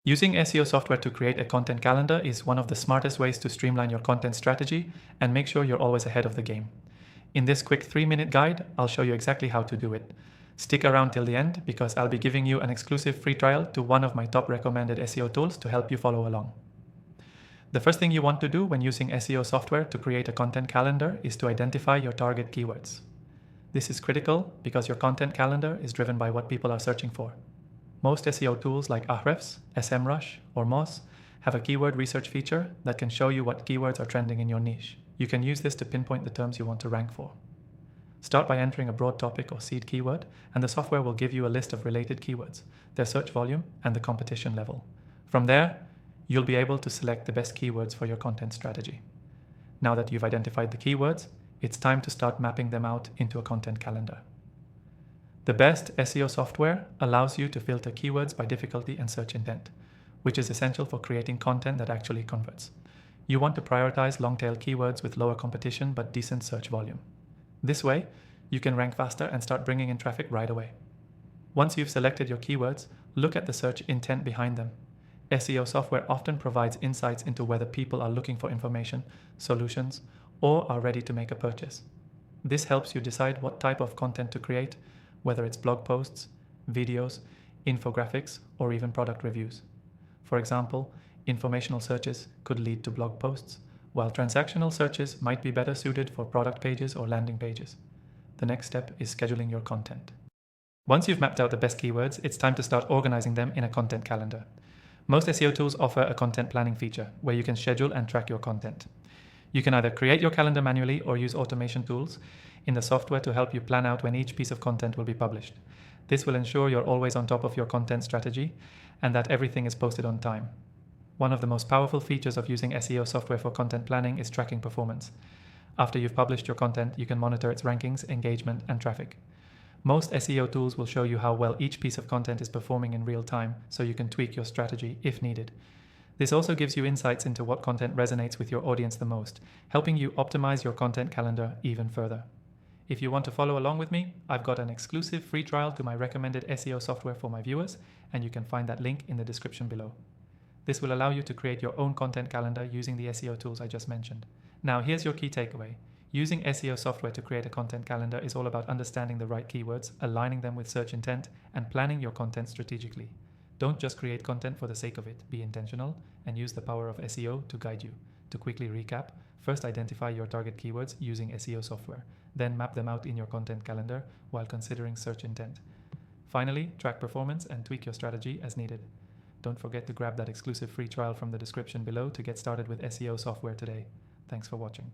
Using SEO software to create a content calendar is one of the smartest ways to streamline your content strategy and make sure you're always ahead of the game. In this quick 3-minute guide, I'll show you exactly how to do it. Stick around till the end because I'll be giving you an exclusive free trial to one of my top recommended SEO tools to help you follow along. The first thing you want to do when using SEO software to create a content calendar is to identify your target keywords. This is critical because your content calendar is driven by what people are searching for. Most SEO tools like Ahrefs, SEMrush, or Moz have a keyword research feature that can show you what keywords are trending in your niche. You can use this to pinpoint the terms you want to rank for. Start by entering a broad topic or seed keyword, and the software will give you a list of related keywords, their search volume, and the competition level. From there, you'll be able to select the best keywords for your content strategy. Now that you've identified the keywords, it's time to start mapping them out into a content calendar. The best SEO software allows you to filter keywords by difficulty and search intent, which is essential for creating content that actually converts. You want to prioritize long-tail keywords with lower competition but decent search volume. This way, you can rank faster and start bringing in traffic right away. Once you've selected your keywords, look at the search intent behind them. SEO software often provides insights into whether people are looking for information, solutions, or are ready to make a purchase. This helps you decide what type of content to create, whether it's blog posts, videos, infographics, or even product reviews. For example, informational searches could lead to blog posts, while transactional searches might be better suited for product pages or landing pages. The next step is scheduling your content. Once you've mapped out the best keywords, it's time to start organizing them in a content calendar. Most SEO tools offer a content planning feature where you can schedule and track your content. You can either create your calendar manually or use automation tools in the software to help you plan out when each piece of content will be published. This will ensure you're always on top of your content strategy and that everything is posted on time. One of the most powerful features of using SEO software for content planning is tracking performance. After you've published your content, you can monitor its rankings, engagement, and traffic. Most SEO tools will show you how well each piece of content is performing in real time, so you can tweak your strategy if needed. This also gives you insights into what content resonates with your audience the most, helping you optimize your content calendar even further. If you want to follow along with me, I've got an exclusive free trial to my recommended SEO software for my viewers, and you can find that link in the description below. This will allow you to create your own content calendar using the SEO tools I just mentioned. Now here's your key takeaway. Using SEO software to create a content calendar is all about understanding the right keywords, aligning them with search intent, and planning your content strategically. Don't just create content for the sake of it. Be intentional and use the power of SEO to guide you. To quickly recap, first identify your target keywords using SEO software. Then map them out in your content calendar while considering search intent. Finally, track performance and tweak your strategy as needed. Don't forget to grab that exclusive free trial from the description below to get started with SEO software today. Thanks for watching.